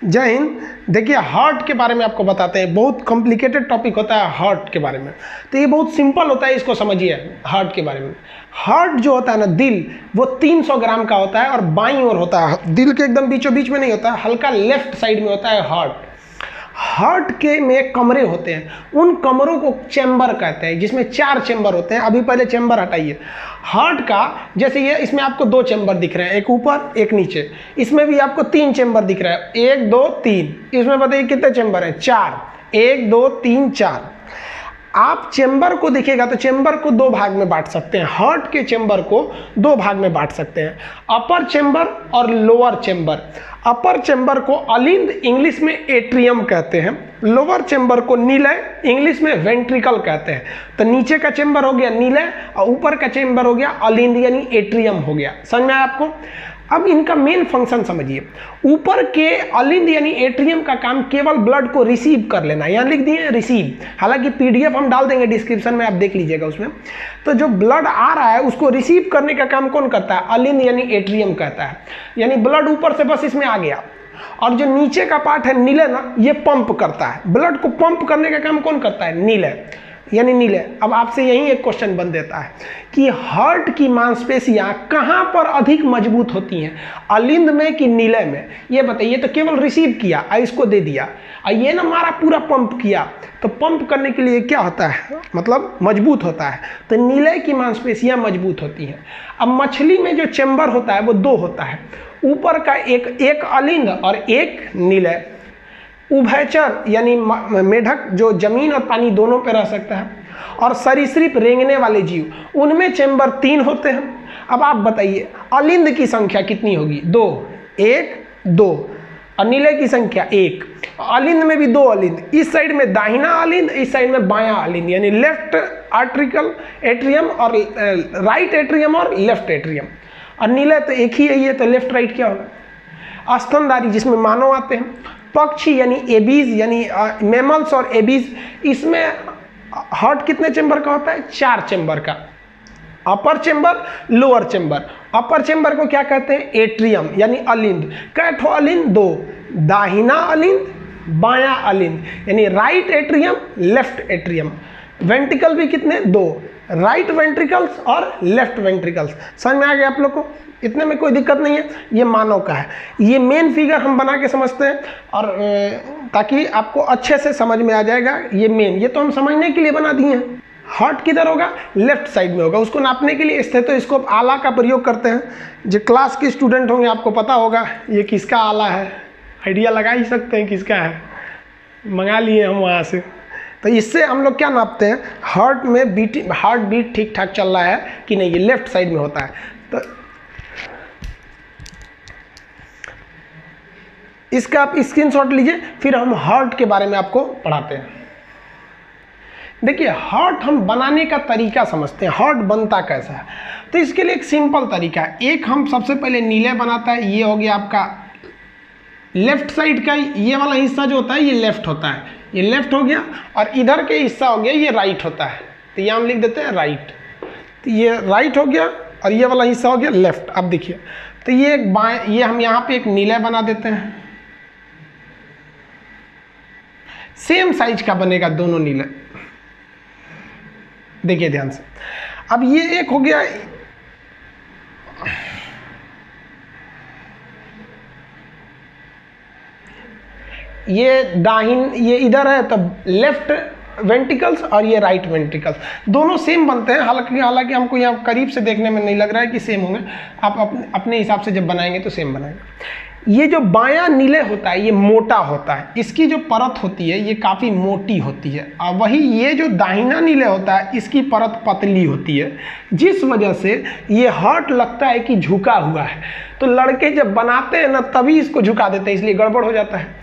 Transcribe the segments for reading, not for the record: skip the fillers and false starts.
जय हिंद। देखिए हार्ट के बारे में आपको बताते हैं, बहुत कॉम्प्लिकेटेड टॉपिक होता है हार्ट के बारे में, तो ये बहुत सिंपल होता है, इसको समझिए। हार्ट के बारे में, हार्ट जो होता है ना, दिल, वो 300 ग्राम का होता है और बाईं ओर होता है, दिल के एकदम बीचों बीच में नहीं होता है, हल्का लेफ्ट साइड में होता है हार्ट। हार्ट के में कमरे होते हैं, उन कमरों को चैम्बर कहते हैं, जिसमें 4 चैम्बर होते हैं। अभी पहले चैम्बर हटाइए। हार्ट का जैसे ये, इसमें आपको 2 चैम्बर दिख रहे हैं, एक ऊपर एक नीचे। इसमें भी आपको 3 चैम्बर दिख रहा है, 1 2 3। इसमें बताइए कितने चैम्बर हैं? 4। 1 2 3 4। आप चेंबर को देखिएगा तो चेंबर को 2 भाग में बांट सकते हैं। हार्ट के चेंबर को 2 भाग में बांट सकते हैं, अपर चेंबर और लोअर चेंबर। अपर चेंबर को अलिंद, इंग्लिश में एट्रियम कहते हैं। लोअर चेंबर को नीलय, इंग्लिश में वेंट्रिकल कहते हैं। तो नीचे का चेंबर हो गया नीलय और ऊपर का चेंबर हो गया अलिंद यानी एट्रियम हो गया। समझ में आया आपको? अब इनका मेन फंक्शन समझिए। ऊपर के अलिंद यानी एट्रियम का काम केवल ब्लड को रिसीव कर लेना, यहाँ लिख दिए रिसीव, हालांकि पीडीएफ हम डाल देंगे डिस्क्रिप्शन में, आप देख लीजिएगा उसमें। तो जो ब्लड आ रहा है उसको रिसीव करने का काम कौन करता है? अलिंद यानी एट्रियम करता है। यानी ब्लड ऊपर से बस इसमें आ गया, और जो नीचे का पार्ट है नीले ना, ये पंप करता है। ब्लड को पंप करने का काम कौन करता है? नीले यानी नीले। अब आपसे यही एक क्वेश्चन बन देता है कि हार्ट की मांसपेशियां कहां पर अधिक मजबूत होती हैं, अलिंद में कि नीले में? ये बताइए। तो केवल रिसीव किया और इसको दे दिया, और ये ना हमारा पूरा पंप किया। तो पंप करने के लिए क्या होता है, मतलब मजबूत होता है। तो नीले की मांसपेशियां मजबूत होती हैं। अब मछली में जो चैम्बर होता है वो 2 होता है, ऊपर का एक अलिंद और एक नीले। उभयचर यानी मेढक जो जमीन और पानी दोनों पे रह सकता है, और सरीसृप रेंगने वाले जीव, उनमें चैम्बर 3 होते हैं। अब आप बताइए अलिंद की संख्या कितनी होगी? 2, 1 2, और नीले की संख्या 1। अलिंद में भी 2 अलिंद, इस साइड में दाहिना अलिंद, इस साइड में बायां अलिंद, यानी लेफ्ट आर्ट्रिकल एट्रियम और राइट एट्रियम और लेफ्ट एट्रियम। और नीले तो एक ही है, ये तो लेफ्ट राइट क्या होगा? स्तनधारी जिसमें मानव आते हैं, पक्षी यानी एबीज यानी मैमल्स और एबीज, इसमें हार्ट कितने चेंबर का होता है? 4 चेंबर का। अपर चेंबर, लोअर चेंबर। अपर चेंबर को क्या कहते हैं? एट्रियम यानी अलिंद। कैठो अलिंद? 2, दाहिना अलिंद, बायां अलिंद, यानी right atrium, left atrium. Ventricle भी कितने? 2, राइट वेंट्रिकल्स और लेफ्ट वेंट्रिकल्स। समझ में आ गया आप लोग को? इतने में कोई दिक्कत नहीं है। ये मानव का है। ये मेन फिगर हम बना के समझते हैं, और ताकि आपको अच्छे से समझ में आ जाएगा। ये मेन, ये तो हम समझने के लिए बना दिए हैं। हार्ट किधर होगा? लेफ्ट साइड में होगा। उसको नापने के लिए स्टेथोस्कोप आला का प्रयोग करते हैं। जो क्लास के स्टूडेंट होंगे आपको पता होगा ये किसका आला है, आइडिया लगा ही सकते हैं किसका है, मंगा लिए हम वहाँ से। तो इससे हम लोग क्या नापते हैं? हार्ट में हार्ट बीट ठीक ठाक चल रहा है कि नहीं, ये लेफ्ट साइड में होता है। तो इसका आप स्क्रीनशॉट लीजिए, फिर हम हार्ट के बारे में आपको पढ़ाते हैं। देखिए हार्ट हम बनाने का तरीका समझते हैं, हार्ट बनता कैसा है। तो इसके लिए एक सिंपल तरीका है। एक हम सबसे पहले नीले बनाता है, ये हो गया आपका लेफ्ट साइड का, ये वाला हिस्सा जो होता है ये लेफ्ट होता है, ये लेफ्ट हो गया। और इधर के हिस्सा हो गया ये राइट होता है, तो ये हम लिख देते हैं राइट। तो ये राइट हो गया और ये वाला हिस्सा हो गया लेफ्ट। अब देखिए, तो ये एक बाएं, ये हम यहाँ पे एक नीला बना देते हैं, सेम साइज का बनेगा दोनों नीले। देखिए ध्यान से, अब ये एक हो गया, ये दाहिन, ये इधर है तब लेफ्ट वेंट्रिकल्स और ये राइट वेंट्रिकल्स, दोनों सेम बनते हैं। हालांकि हमको यहाँ करीब से देखने में नहीं लग रहा है कि सेम होंगे, आप अपने हिसाब से जब बनाएंगे तो सेम बनाएंगे। ये जो बायां नीले होता है ये मोटा होता है, इसकी जो परत होती है ये काफ़ी मोटी होती है, और वही ये जो दाहिना नीले होता है इसकी परत पतली होती है, जिस वजह से ये हार्ट लगता है कि झुका हुआ है। तो लड़के जब बनाते हैं ना तभी इसको झुका देते हैं, इसलिए गड़बड़ हो जाता है।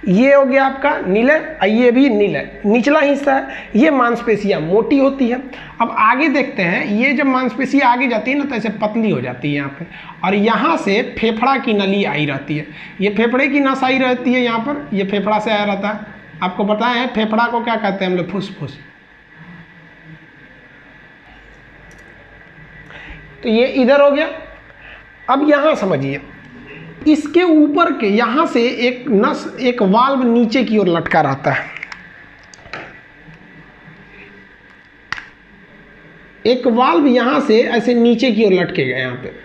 ये हो गया आपका नीले, ये भी नीले, निचला हिस्सा है। ये मांसपेशियां मोटी होती है। अब आगे देखते हैं, ये जब मांसपेशियां आगे जाती है ना तो ऐसे पतली हो जाती है यहाँ पे, और यहाँ से फेफड़ा की नली आई रहती है। ये फेफड़े की नस आई रहती है यहाँ पर, ये फेफड़ा से आया रहता है। आपको पता है फेफड़ा को क्या कहते हैं हम लोग? फुसफुस। तो ये इधर हो गया। अब यहाँ समझिए, इसके ऊपर के यहाँ से एक नस, एक वाल्व नीचे की ओर लटका रहता है। एक वाल्व यहां से ऐसे नीचे की ओर लटकेगा यहाँ पे।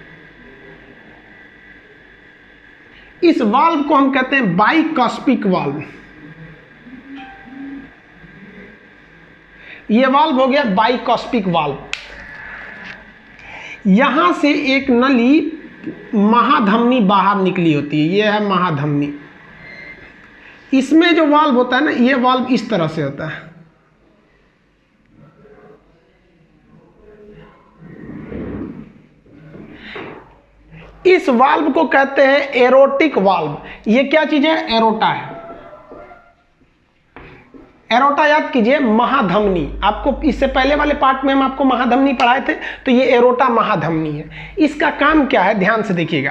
इस वाल्व को हम कहते हैं बाइकॉस्पिक वाल्व। ये वाल्व हो गया बाइकॉस्पिक वाल्व। यहां से एक नली महाधमनी बाहर निकली होती है, ये है महाधमनी। इसमें जो वाल्व होता है ना, ये वाल्व इस तरह से होता है। इस वाल्व को कहते हैं एरोटिक वाल्व। ये क्या चीज है? एरोटा है। एरोटा याद कीजिए, महाधमनी। आपको इससे पहले वाले पार्ट में हम आपको महाधमनी पढ़ाए थे, तो ये एरोटा महाधमनी है। इसका काम क्या है, ध्यान से देखिएगा।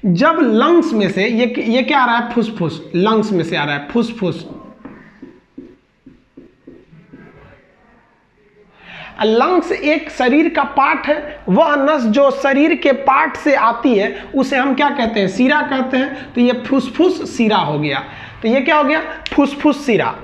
जब लंग्स में से ये क्या आ रहा है? फुसफुस। लंग्स में से आ रहा है फुसफुस। लंग्स एक शरीर का पार्ट है। वह नस जो शरीर के पार्ट से आती है उसे हम क्या कहते हैं? सीरा कहते हैं। तो ये फुसफुस सीरा हो गया। तो ये क्या हो गया? फुसफुस सीरा।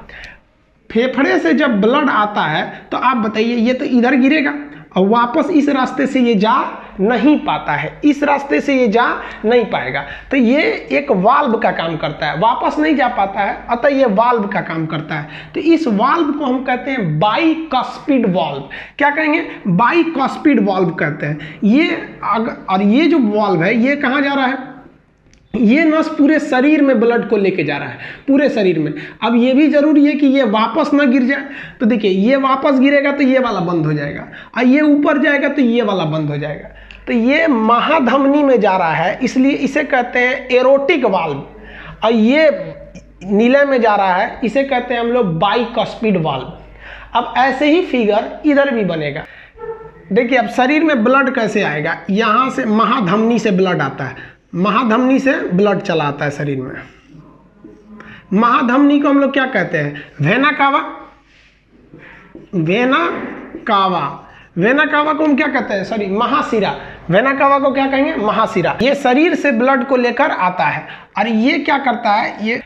फेफड़े से जब ब्लड आता है तो आप बताइए, ये तो इधर गिरेगा और वापस इस रास्ते से ये जा नहीं पाता है, इस रास्ते से ये जा नहीं पाएगा। तो ये एक वाल्व का काम करता है, वापस नहीं जा पाता है, अतः ये वाल्व का काम करता है। तो इस वाल्व को हम कहते हैं बाइकॉस्पिड वाल्व। क्या कहेंगे? बाइकॉस्पिड वाल्व कहते हैं। और ये जो वाल्व है, ये कहाँ जा रहा है? ये नस पूरे शरीर में ब्लड को लेके जा रहा है, पूरे शरीर में। अब ये भी जरूरी है कि ये वापस ना गिर जाए। तो देखिए, ये वापस गिरेगा तो ये वाला बंद हो जाएगा, और ये ऊपर जाएगा तो ये वाला बंद हो जाएगा। तो ये महाधमनी में जा रहा है, इसलिए इसे कहते हैं एरोटिक वाल्व। और ये नीले में जा रहा है, इसे कहते हैं हम लोग बाइकॉस्पिड वाल्व। अब ऐसे ही फिगर इधर भी बनेगा। देखिए, अब शरीर में ब्लड कैसे आएगा? यहाँ से महाधमनी से ब्लड आता है, महाधमनी से ब्लड चला आता है शरीर में। महाधमनी को हम लोग क्या कहते हैं? Vena cava. Vena cava. Vena cava को हम क्या कहते हैं? सॉरी, महाशिरा। वेना कावा को क्या कहेंगे? महाशिरा। ये शरीर से ब्लड को लेकर आता है, और ये क्या करता है?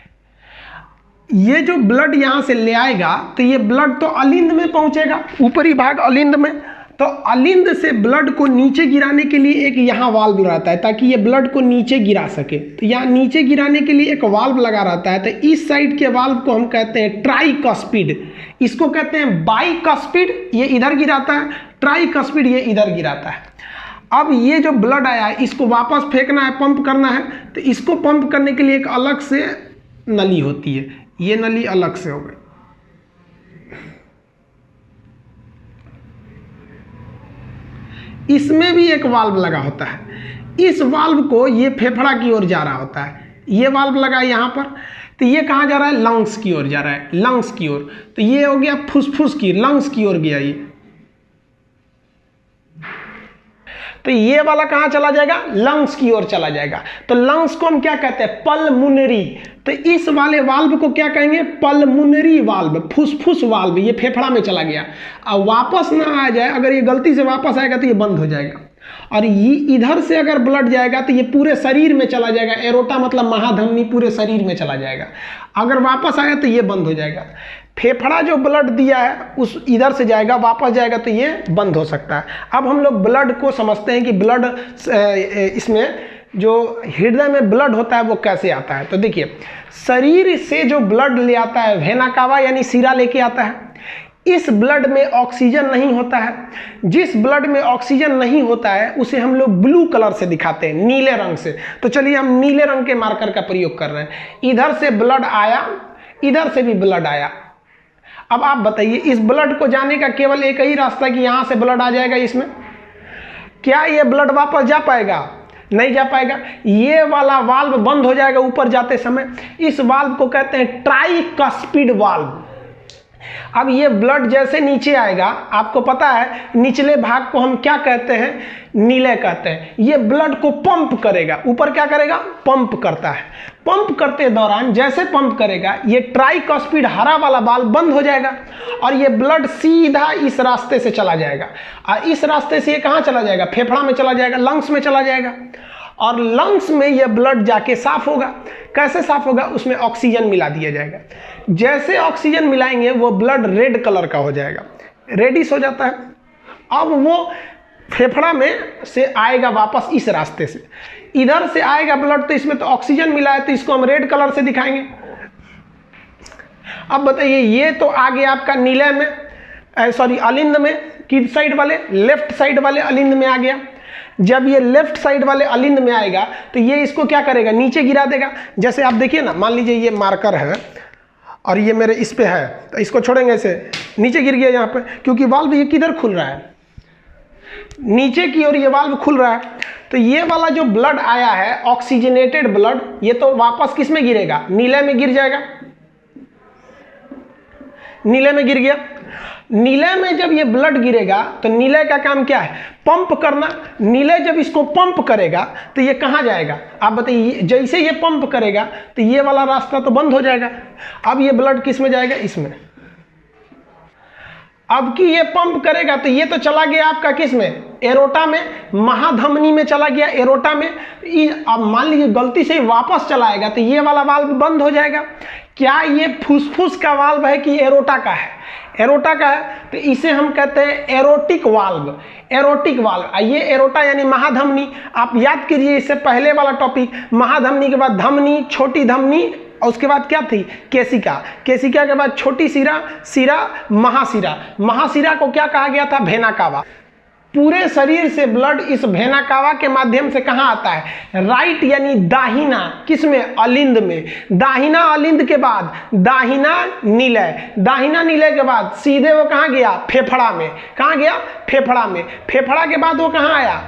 ये जो ब्लड यहां से ले आएगा तो ये ब्लड तो अलिंद में पहुंचेगा, ऊपरी भाग अलिंद में। तो अलिंद से ब्लड को नीचे गिराने के लिए एक यहाँ वाल्व रहता है, ताकि ये ब्लड को नीचे गिरा सके। तो यहाँ नीचे गिराने के लिए एक वाल्व लगा रहता है। तो इस साइड के वाल्व को हम कहते हैं ट्राइकॉस्पिड। इसको कहते हैं बाइकॉस्पिड, ये इधर गिराता है। ट्राइकॉस्पिड, ये इधर गिराता है। अब ये जो ब्लड आया है, इसको वापस फेंकना है, पंप करना है। तो इसको पंप करने के लिए एक अलग से नली होती है, ये नली अलग से हो गई। इसमें भी एक वाल्व लगा होता है। इस वाल्व को ये फेफड़ा की ओर जा रहा होता है, ये वाल्व लगा है यहाँ पर। तो ये कहाँ जा रहा है? लंग्स की ओर जा रहा है, लंग्स की ओर। तो ये हो गया फुसफुस की, लंग्स की ओर गया ये। तो ये वाला कहाँ चला जाएगा? लंग्स की ओर चला जाएगा। तो लंग्स को हम क्या कहते हैं? पल्मोनरी। तो इस वाले वाल्व को क्या कहेंगे? पल्मोनरी वाल्व, फुसफुस वाल्व। ये फेफड़ा में चला गया, अब वापस ना आ जाए। अगर ये गलती से वापस आएगा तो ये बंद हो जाएगा। और ये इधर से अगर ब्लड जाएगा तो ये पूरे शरीर में चला जाएगा। एरोटा मतलब महाधमनी, पूरे शरीर में चला जाएगा। अगर वापस आया तो ये बंद हो जाएगा। फेफड़ा जो ब्लड दिया है उस इधर से जाएगा, वापस जाएगा तो ये बंद हो सकता है। अब हम लोग ब्लड को समझते हैं कि ब्लड इसमें जो हृदय में ब्लड होता है वो कैसे आता है। तो देखिए, शरीर से जो ब्लड ले आता है, वेना कावा यानी सीरा लेके आता है। इस ब्लड में ऑक्सीजन नहीं होता है। जिस ब्लड में ऑक्सीजन नहीं होता है उसे हम लोग ब्लू कलर से दिखाते हैं, नीले रंग से। तो चलिए, हम नीले रंग के मार्कर का प्रयोग कर रहे हैं। इधर से ब्लड आया, इधर से भी ब्लड आया। अब आप बताइए, इस ब्लड को जाने का केवल एक ही रास्ता कि यहां से ब्लड आ जाएगा इसमें। क्या ये ब्लड वापस जा पाएगा? नहीं जा पाएगा। ये वाला वाल्व बंद हो जाएगा ऊपर जाते समय। इस वाल्व को कहते हैं ट्राइकॉस्पिड वाल्व। अब ये ब्लड जैसे नीचे आएगा, आपको पता है निचले भाग को हम क्या कहते हैं? नीले कहते हैं। ये ब्लड को पंप करेगा, ऊपर क्या करेगा? पंप करता है। पंप करते दौरान जैसे पंप करेगा, ये ट्राइकॉस्पिड हरा वाला वाल्व बंद हो जाएगा, और ये ब्लड सीधा इस रास्ते से चला जाएगा। और इस रास्ते से ये कहाँ चला जाएगा? फेफड़ा में चला जाएगा, लंग्स में चला जाएगा। और लंग्स में यह ब्लड जाके साफ होगा। कैसे साफ होगा? उसमें ऑक्सीजन मिला दिया जाएगा। जैसे ऑक्सीजन मिलाएंगे वो ब्लड रेड कलर का हो जाएगा, रेडिश हो जाता है। अब वो फेफड़ा में से आएगा वापस इस रास्ते से, इधर से आएगा ब्लड, तो इसमें तो ऑक्सीजन मिला है तो इसको हम रेड कलर से दिखाएंगे। अब बताइए, ये तो आ गया आपका नीले में, सॉरी अलिंद में, किस साइड वाले? लेफ्ट साइड वाले अलिंद में आ गया। जब ये लेफ्ट साइड वाले अलिंद में आएगा तो ये इसको क्या करेगा? नीचे गिरा देगा। जैसे आप देखिए ना, मान लीजिए ये मार्कर है और ये मेरे इस पे है, तो इसको छोड़ेंगे ऐसे, नीचे गिर गया यहाँ पे, क्योंकि वाल्व ये किधर खुल रहा है? नीचे की ओर ये वाल्व खुल रहा है। तो ये वाला जो ब्लड आया है ऑक्सीजनेटेड ब्लड, ये तो वापस किस में गिरेगा? नीले में गिर जाएगा। नीले में गिर गया। नीले में जब ये ब्लड गिरेगा तो नीले का काम क्या है? पंप करना। नीले जब इसको पंप करेगा तो ये कहाँ जाएगा? आप बताइए। जैसे ये पंप करेगा तो ये वाला रास्ता तो बंद हो जाएगा। अब ये ब्लड किस में जाएगा? इसमें। अब कि ये पंप करेगा तो ये तो चला गया आपका किस में? एरोटा में, महाधमनी में चला गया, एरोटा में। अब मान लीजिए गलती से वापस चलाएगा तो ये वाला वाल्व बंद हो जाएगा। क्या ये फुसफुस का वाल्व है कि एरोटा का है? एरोटा का है, तो इसे हम कहते हैं एरोटिक वाल्व। Aortic valve. ये एरोटा यानी महाधमनी। आप याद कीजिए इससे पहले वाला टॉपिक, महाधमनी के बाद धमनी, छोटी धमनी, और उसके बाद क्या थी? केशिका। केशिका के बाद छोटी सिरा, सिरा, महासिरा। महासिरा को क्या कहा गया था? भेना कावा। पूरे शरीर से ब्लड इस भेना कावा के माध्यम से कहाँ आता है? राइट यानी दाहिना, किस में? अलिंद में। दाहिना अलिंद के बाद दाहिना नीलय, दाहिना नीलय के बाद सीधे वो कहाँ गया? फेफड़ा में। कहाँ गया? फेफड़ा में। फेफड़ा के बाद वो कहाँ आया?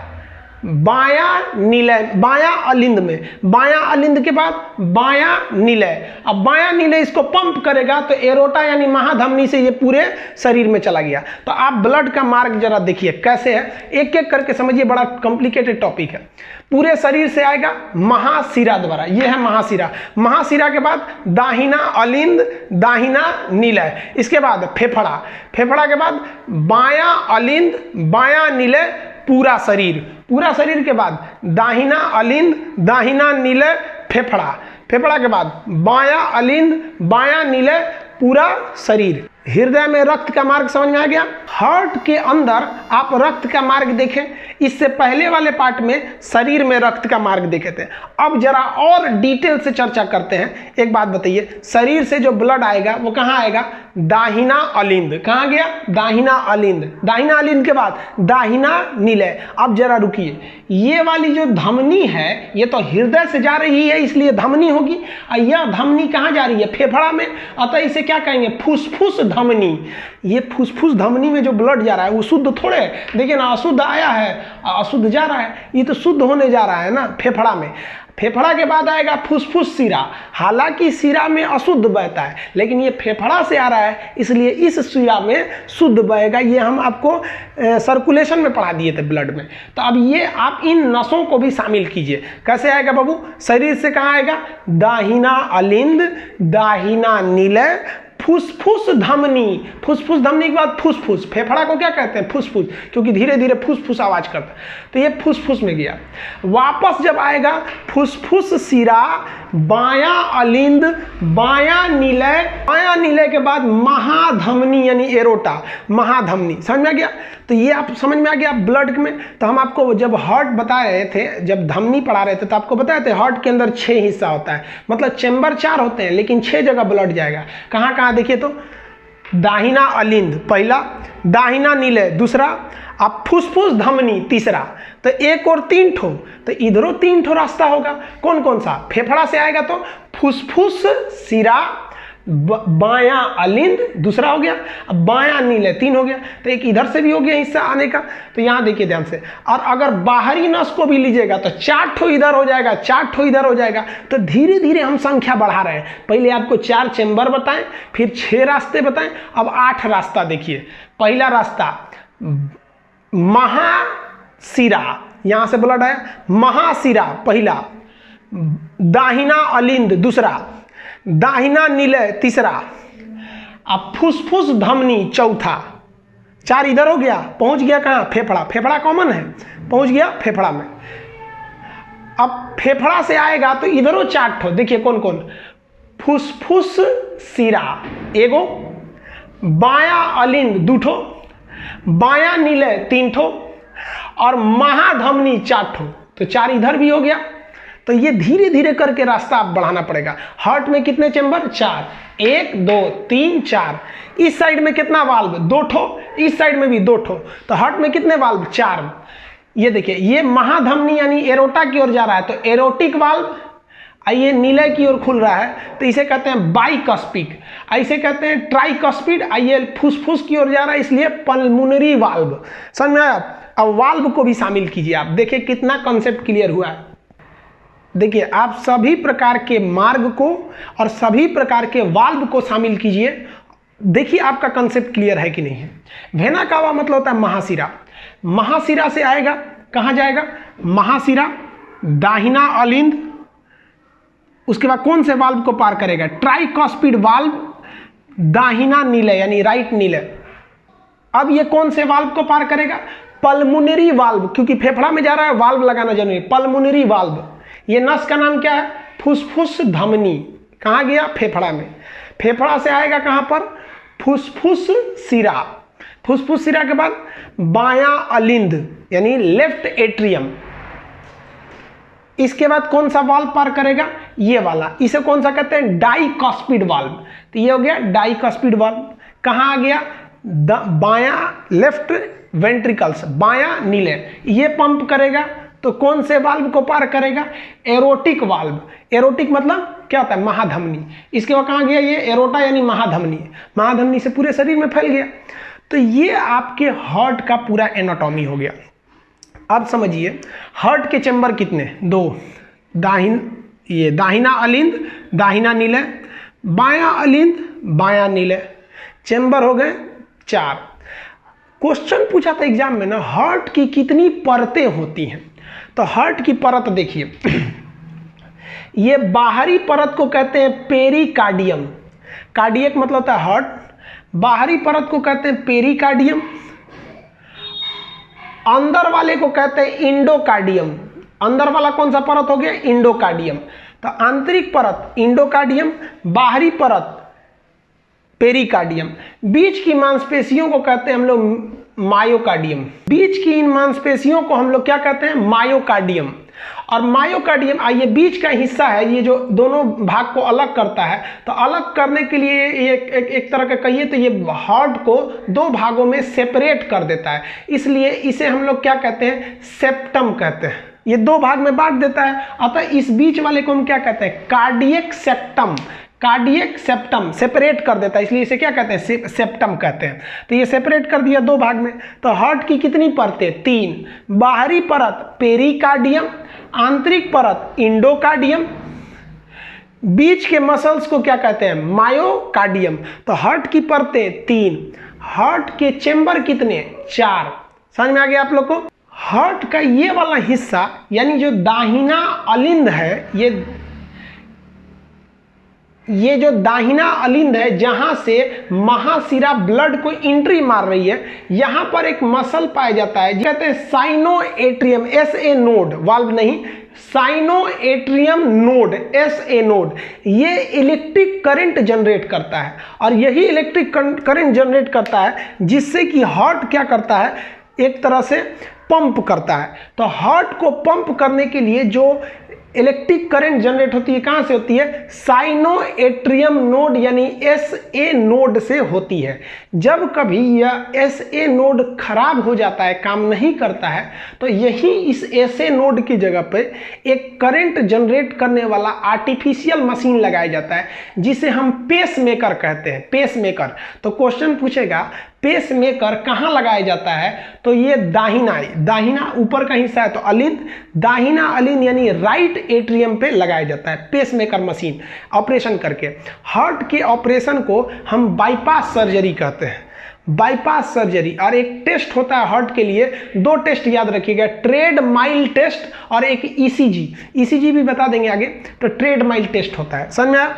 बायां नीलय, बायां अलिंद में। बायां अलिंद के बाद बायां नीलय। अब बायां नीलय इसको पंप करेगा तो एरोटा यानी महाधमनी से ये पूरे शरीर में चला गया। तो आप ब्लड का मार्ग जरा देखिए कैसे है, एक एक करके समझिए, बड़ा कॉम्प्लिकेटेड टॉपिक है। पूरे शरीर से आएगा महाशिरा द्वारा, ये है महाशिरा। महाशिरा के बाद दाहिना अलिंद, दाहिना नीलय, इसके बाद फेफड़ा, फेफड़ा के बाद बायां अलिंद, बायां नीलय, पूरा शरीर। पूरा शरीर के बाद दाहिना अलिंद, दाहिना नीलय, फेफड़ा। फेफड़ा के बाद बायां अलिंद, बायां नीलय, पूरा शरीर। हृदय में रक्त का मार्ग समझ में आ गया। हार्ट के अंदर आप रक्त का मार्ग देखें। इससे पहले वाले पार्ट में शरीर में रक्त का मार्ग देखे थे। अब जरा और डिटेल से चर्चा करते हैं। एक बात बताइए, शरीर से जो ब्लड आएगा वो कहाँ आएगा? दाहिना अलिंद। कहाँ गया? दाहिना अलिंद। दाहिना अलिंद के बाद दाहिना नीलय। अब जरा रुकिए, ये वाली जो धमनी है ये तो हृदय से जा रही है इसलिए धमनी होगी, और यह धमनी कहाँ जा रही है? फेफड़ा में। अतः इसे क्या कहेंगे? फुसफुस धमनी। ये फुसफुस धमनी में जो ब्लड जा रहा है वो शुद्ध थोड़े है। देखिए ना, अशुद्ध आया है, अशुद्ध जा रहा है, ये तो शुद्ध होने जा रहा है ना फेफड़ा में। फेफड़ा के बाद आएगा फुसफुस सिरा। हालांकि सिरा में अशुद्ध बहता है लेकिन ये फेफड़ा से आ रहा है इसलिए इस सिरा में शुद्ध बहेगा। ये हम आपको सर्कुलेशन में पढ़ा दिए थे ब्लड में। तो अब ये आप इन नसों को भी शामिल कीजिए। कैसे आएगा बाबू? शरीर से कहाँ आएगा? दाहिना अलिंद, दाहिना नीलय, फुसफुस धमनी। फुसफुस धमनी के बाद फुसफुस। फेफड़ा को क्या कहते हैं? फुसफुस, क्योंकि धीरे धीरे फुसफुस आवाज करता है। तो ये फुसफुस में गया। वापस जब आएगा फुसफुस सिरा, बायां अलिंद, बायां नीलय, बायां नीलय के बाद महाधमनी यानी एरोटा, महाधमनी। समझ में आ गया? तो ये आप समझ में आ गया ब्लड में। तो हम आपको जब हार्ट बता रहे थे, जब धमनी पढ़ा रहे थे, तो आपको बताए थे हार्ट के अंदर 6 हिस्सा होता है, मतलब चेंबर 4 होते हैं लेकिन 6 जगह ब्लड जाएगा। कहाँ कहाँ देखिए तो? दाहिना अलिंद पहला, दाहिना नीलय दूसरा, अब फुसफुस धमनी तीसरा। तो एक और 3 ठो, तो इधरों 3 ठो रास्ता होगा। कौन कौन सा? फेफड़ा से आएगा तो फुसफुस सिरा, बायां अलिंद दूसरा हो गया, अब बायां नीलय 3 हो गया। तो एक इधर से भी हो गया हिस्सा आने का। तो यहाँ देखिए ध्यान से। और अगर बाहरी नस को भी लीजिएगा तो 4 ठो इधर हो जाएगा, 4 ठो इधर हो जाएगा। तो धीरे धीरे हम संख्या बढ़ा रहे हैं। पहले आपको 4 चेंबर बताएं, फिर 6 रास्ते बताएं, अब 8 रास्ता देखिए। पहला रास्ता महाशिरा, यहां से ब्लड आया, महाशिरा पहला, दाहिना अलिंद दूसरा, दाहिना नीलय तीसरा, अब फुसफुस धमनी चौथा। 4 इधर हो गया, पहुंच गया कहां? फेफड़ा। फेफड़ा कॉमन है, पहुंच गया फेफड़ा में। अब फेफड़ा से आएगा तो इधरों 4 ठो, देखिए कौन कौन, फुसफुस सिरा एगो, बायां अलिंद 2 ठो, बायां नीले 3 ठो और महाधमनी 4 ठो। तो 4 इधर भी हो गया। तो ये धीरे धीरे करके रास्ता आप बढ़ाना पड़ेगा। हार्ट में कितने चेंबर? 4, 1 2 3 4। इस साइड में कितना वाल्व? 2 ठो, इस साइड में भी 2 ठो। तो हार्ट में कितने वाल्व? 4। ये देखिए, ये महाधमनी यानी एरोटा की ओर जा रहा है तो एरोटिक वाल्व, ये नीले की ओर खुल रहा है तो इसे कहते हैं बाइकस्पिड, ऐसे कहते हैं ट्राइकस्पिड। ये फुसफुस की ओर जा रहा है इसलिए पल्मोनरी वाल्व। समझ में आया? अब वाल्व को भी शामिल कीजिए। आप देखिए कितना कॉन्सेप्ट क्लियर हुआ है। देखिए, आप सभी प्रकार के मार्ग को और सभी प्रकार के वाल्व को शामिल कीजिए। देखिए आपका कंसेप्ट क्लियर है कि नहीं है। वेना कावा मतलब होता है महाशिरा। महाशिरा से आएगा, कहां जाएगा? महाशिरा, दाहिना अलिंद, उसके बाद कौन से वाल्व को पार करेगा? ट्राइकॉस्पिड वाल्व, दाहिना नीले यानी राइट नीले। अब ये कौन से वाल्व को पार करेगा? पल्मोनरी वाल्व, क्योंकि फेफड़ा में जा रहा है वाल्व लगाना जरूरी। पल्मोनरी वाल्व, ये नस का नाम क्या है? फुसफुस धमनी। कहाँ गया? फेफड़ा में। फेफड़ा से आएगा कहां पर? फुसफुस सिरा। फुसफुस सिरा के बाद बायां अलिंद यानी लेफ्ट एट्रियम। इसके बाद कौन सा वाल्व पार करेगा? ये वाला। इसे कौन सा कहते हैं? डाइकॉस्पिड वाल्व। तो ये हो गया डाइकॉस्पिड वाल्व। कहां आ गया? बायां लेफ्ट वेंट्रिकल्स, बायां नीले। ये पंप करेगा तो कौन से वाल्व को पार करेगा? Erotic valve. एरोटिक मतलब क्या होता है? महाधमनी। इसके बाद कहां गया? ये एरोटा यानी महाधमनी। महाधमनी से पूरे शरीर में फैल गया। तो ये आपके हार्ट का पूरा एनाटॉमी हो गया। अब समझिए हार्ट के चेंबर कितने? 2। ये दाहिना अलिंद, दाहिना नीले, बायां अलिंद, बायां नीले। चेंबर हो गए 4। क्वेश्चन पूछा था एग्जाम में ना, हार्ट की कितनी परतें होती हैं? तो हार्ट की परत देखिए, ये बाहरी परत को कहते हैं पेरिकार्डियम। कार्डियक मतलब होता है हार्ट। बाहरी परत को कहते हैं पेरिकार्डियम, अंदर वाले को कहते हैं इंडोकार्डियम। अंदर वाला कौन सा परत हो गया? इंडोकार्डियम। तो आंतरिक परत इंडोकार्डियम, बाहरी परत पेरिकार्डियम। बीच की मांसपेशियों को कहते हैं हम लोग मायोकार्डियम। बीच की इन मांसपेशियों को हम लोग क्या कहते हैं? मायोकार्डियम। और मायोकार्डियम ये बीच का हिस्सा है, ये जो दोनों भाग को अलग करता है। तो अलग करने के लिए एक तरह का कहिए तो ये हार्ट को 2 भागों में सेपरेट कर देता है, इसलिए इसे हम लोग क्या कहते हैं? सेप्टम कहते हैं। ये 2 भाग में बांट देता है, अतः इस बीच वाले को हम क्या कहते हैं? Cardiac septum. Cardiac septum separate कर देता है, इसलिए इसे क्या कहते हैं? सेप्टम कहते हैं। तो ये सेपरेट कर दिया 2 भाग में। तो हार्ट की कितनी परतें? 3। बाहरी परत पेरिकार्डियम, आंतरिक परत इंडोकार्डियम, बीच के मसल्स को क्या कहते हैं? मायोकार्डियम। तो हार्ट की परतें 3। हार्ट के चेंबर कितने? 4। समझ में आ गया आप लोग को? हार्ट का ये वाला हिस्सा यानी जो दाहिना अलिंद है, ये जो दाहिना अलिंद है जहां से महाशिरा ब्लड को एंट्री मार रही है, यहां पर एक मसल पाया जाता है, कहते हैं साइनोएट्रियम, SA नोड, वाल्व नहीं, साइनोएट्रियम नोड, SA नोड। ये इलेक्ट्रिक करंट जनरेट करता है और यही इलेक्ट्रिक करंट जनरेट करता है जिससे कि हार्ट क्या करता है? एक तरह से पंप करता है। तो हार्ट को पंप करने के लिए जो इलेक्ट्रिक करंट जनरेट होती है, कहां से होती है? साइनोएट्रियम नोड यानी SA नोड से होती है। जब कभी यह SA नोड खराब हो जाता है, काम नहीं करता है, तो यही इस SA नोड की जगह पे एक करंट जनरेट करने वाला आर्टिफिशियल मशीन लगाया जाता है जिसे हम पेसमेकर कहते हैं। पेसमेकर। तो क्वेश्चन पूछेगा पेसमेकर कहाँ लगाया जाता है? तो ये दाहिना ऊपर का हिस्सा है तो अलिंद, दाहिना अलिंद यानी राइट एट्रियम पे लगाया जाता है पेसमेकर मशीन ऑपरेशन करके। हार्ट के ऑपरेशन को हम बाईपास सर्जरी कहते हैं। Bypass surgery. और एक टेस्ट होता है हार्ट के लिए, 2 टेस्ट याद रखिएगा, ट्रेड माइल टेस्ट और एक ECG भी बता देंगे आगे। तो ट्रेड माइल टेस्ट होता है। समझ में आया?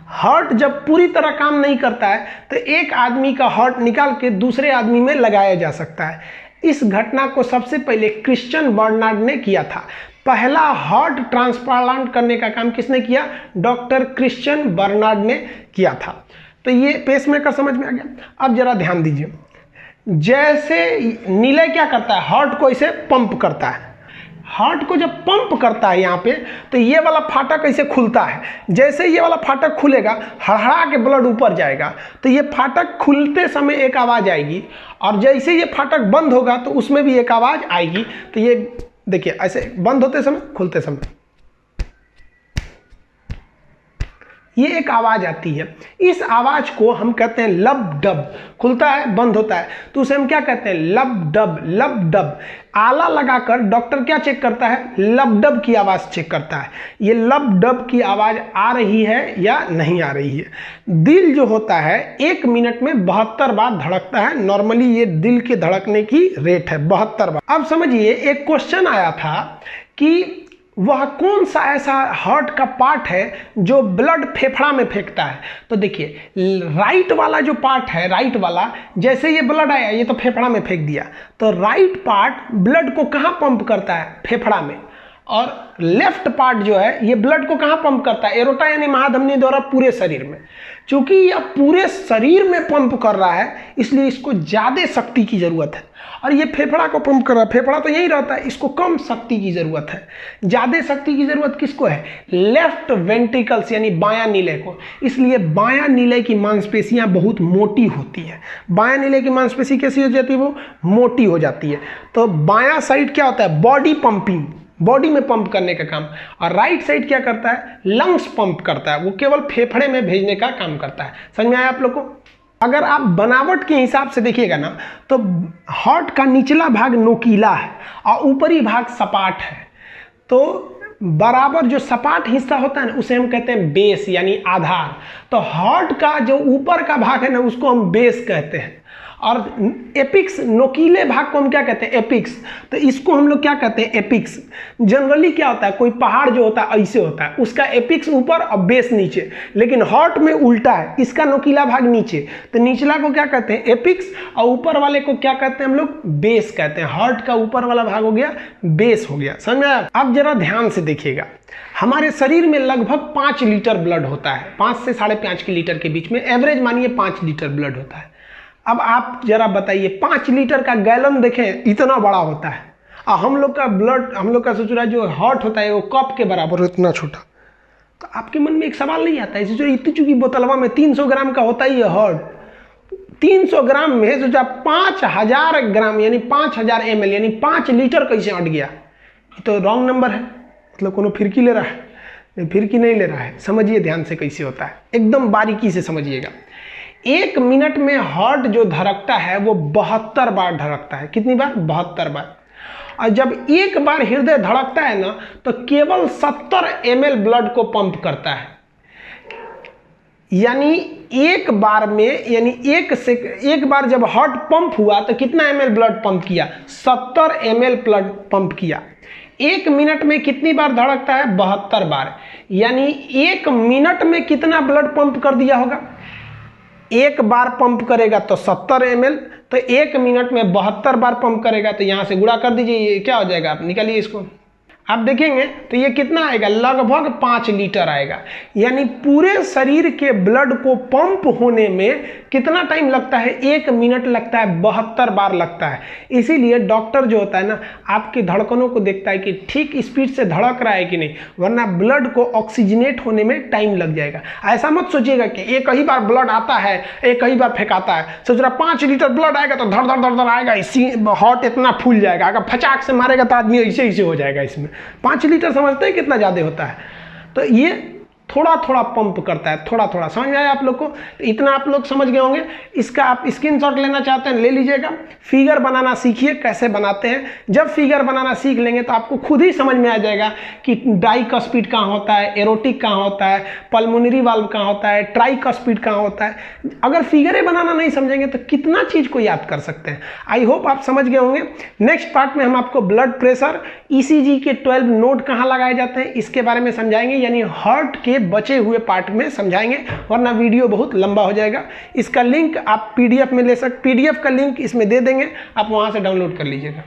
हार्ट जब पूरी तरह काम नहीं करता है तो एक आदमी का हार्ट निकाल के दूसरे आदमी में लगाया जा सकता है। इस घटना को सबसे पहले क्रिश्चियन बर्नार्ड ने किया था। पहला हार्ट ट्रांसप्लांट करने का काम किसने किया? डॉक्टर क्रिश्चियन बर्नार्ड ने किया था। तो ये पेसमेकर समझ में आ गया। अब जरा ध्यान दीजिए, जैसे नीले क्या करता है, हार्ट को इसे पंप करता है। हार्ट को जब पंप करता है यहाँ पे, तो ये वाला फाटक ऐसे खुलता है। जैसे ये वाला फाटक खुलेगा, हड़हड़ा के ब्लड ऊपर जाएगा, तो ये फाटक खुलते समय एक आवाज़ आएगी, और जैसे ये फाटक बंद होगा तो उसमें भी एक आवाज़ आएगी। तो ये देखिए, ऐसे बंद होते समय, खुलते समय ये एक आवाज़ आती है। इस आवाज़ को हम कहते हैं लब डब। खुलता है, बंद होता है, तो उसे हम क्या कहते हैं? लब डब। लब डब आला लगाकर डॉक्टर क्या चेक करता है? लब डब की आवाज़ चेक करता है, ये लब डब की आवाज़ आ रही है या नहीं आ रही है। दिल जो होता है 1 मिनट में 72 बार धड़कता है। नॉर्मली ये दिल के धड़कने की रेट है 72 बार। अब समझिए, एक क्वेश्चन आया था कि वह कौन सा ऐसा हार्ट का पार्ट है जो ब्लड फेफड़ा में फेंकता है। तो देखिए, राइट वाला जो पार्ट है, राइट वाला, जैसे ये ब्लड आया ये तो फेफड़ा में फेंक दिया, तो राइट पार्ट ब्लड को कहाँ पंप करता है? फेफड़ा में। और लेफ्ट पार्ट जो है ये ब्लड को कहाँ पंप करता है? एरोटा यानी महाधमनी द्वारा पूरे शरीर में। चूंकि यह पूरे शरीर में पंप कर रहा है, इसलिए इसको ज़्यादा शक्ति की ज़रूरत है। और ये फेफड़ा को पंप कर रहा है, फेफड़ा तो यही रहता है, इसको कम शक्ति की ज़रूरत है। ज़्यादा शक्ति की ज़रूरत किसको है? लेफ्ट वेंट्रिकल्स यानी बायां नीले को। इसलिए बायां नीले की मांसपेशियां बहुत मोटी होती है। बायां नीले की मांसपेशी कैसी हो जाती है? वो मोटी हो जाती है। तो बायां साइड क्या होता है? बॉडी पंपिंग, बॉडी में पंप करने का काम। और राइट साइड क्या करता है? लंग्स पंप करता है, वो केवल फेफड़े में भेजने का काम करता है। समझ में आया आप लोग को? अगर आप बनावट के हिसाब से देखिएगा ना, तो हार्ट का निचला भाग नोकीला है और ऊपरी भाग सपाट है। तो बराबर जो सपाट हिस्सा होता है ना, उसे हम कहते हैं बेस यानी आधार। तो हार्ट का जो ऊपर का भाग है ना, उसको हम बेस कहते हैं। और एपिक्स, नोकीले भाग को हम क्या कहते हैं? एपिक्स। तो इसको हम लोग क्या कहते हैं? एपिक्स। जनरली क्या होता है, कोई पहाड़ जो होता है ऐसे होता है, उसका एपिक्स ऊपर और बेस नीचे। लेकिन हार्ट में उल्टा है, इसका नोकीला भाग नीचे, तो निचला को क्या कहते हैं? एपिक्स, और ऊपर वाले को क्या कहते हैं हम लोग? बेस कहते हैं। हार्ट का ऊपर वाला भाग हो गया बेस हो गया। समझ में आया? अब जरा ध्यान से देखिएगा, हमारे शरीर में लगभग 5 लीटर ब्लड होता है, 5 से 5.5 लीटर के बीच में, एवरेज मानिए 5 लीटर ब्लड होता है। अब आप जरा बताइए, 5 लीटर का गैलन देखें, इतना बड़ा होता है, और हम लोग का ब्लड, हम लोग का सोच रहा है जो हार्ट होता है वो कप के बराबर हो, इतना छोटा। तो आपके मन में एक सवाल नहीं आता है, सोचो इतनी चूंकि बोतलवा में 300 ग्राम का होता ही है हार्ट, 300 ग्राम में सोचा 5000 ग्राम यानी 5000 ml यानी 5 लीटर कैसे अट गया? तो रॉन्ग नंबर है, मतलब कोनो फिरकी ले रहा है? नहीं, फिरकी नहीं ले रहा है। समझिए ध्यान से कैसे होता है, एकदम बारीकी से समझिएगा। 1 मिनट में हार्ट जो धड़कता है वो 72 बार धड़कता है। कितनी बार? 72 बार। और जब एक बार हृदय धड़कता है ना, तो केवल 70 ml ब्लड को पंप करता है। यानी एक बार में, यानी एक बार जब हार्ट पंप हुआ तो कितना ml ब्लड पंप किया? 70 ml ब्लड पंप किया। 1 मिनट में कितनी बार धड़कता है? 72 बार। यानी 1 मिनट में कितना ब्लड पंप कर दिया होगा? एक बार पंप करेगा तो 70 ml, तो 1 मिनट में 72 बार पंप करेगा, तो यहाँ से गुणा कर दीजिए, ये क्या हो जाएगा? आप निकालिए इसको, आप देखेंगे तो ये कितना आएगा? लगभग 5 लीटर आएगा। यानी पूरे शरीर के ब्लड को पंप होने में कितना टाइम लगता है? 1 मिनट लगता है, 72 बार लगता है। इसीलिए डॉक्टर जो होता है ना, आपकी धड़कनों को देखता है कि ठीक स्पीड से धड़क रहा है कि नहीं, वरना ब्लड को ऑक्सीजनेट होने में टाइम लग जाएगा। ऐसा मत सोचिएगा कि एक ही बार ब्लड आता है, एक ही बार फेंकाता है। सोच रहा 5 लीटर ब्लड आएगा तो धड़ धड़ धड़ धड़ आएगा, इसी हार्ट इतना फूल जाएगा। अगर फचाक से मारेगा तो आदमी ऐसे ऐसे हो जाएगा। इसमें 5 लीटर समझते हैं कितना ज़्यादा होता है? तो ये थोड़ा थोड़ा पंप करता है, थोड़ा थोड़ा। समझ में आया आप लोग को? तो इतना आप लोग समझ गए होंगे। इसका आप स्क्रीनशॉट लेना चाहते हैं ले लीजिएगा। फिगर बनाना सीखिए, कैसे बनाते हैं। जब फिगर बनाना सीख लेंगे तो आपको खुद ही समझ में आ जाएगा कि डाइकस्पिड कहाँ होता है, एरोटिक कहाँ होता है, पल्मोनरी वाल्व कहाँ होता है, ट्राइकस्पिड कहाँ होता है। अगर फिगरें बनाना नहीं समझेंगे तो कितना चीज़ को याद कर सकते हैं। आई होप आप समझ गए होंगे। नेक्स्ट पार्ट में हम आपको ब्लड प्रेशर, ECG के 12 नोड कहाँ लगाए जाते हैं इसके बारे में समझाएंगे, यानी हार्ट के बचे हुए पार्ट में समझाएंगे, वरना वीडियो बहुत लंबा हो जाएगा। इसका लिंक आप PDF में ले सकते, PDF का लिंक इसमें दे देंगे, आप वहां से डाउनलोड कर लीजिएगा।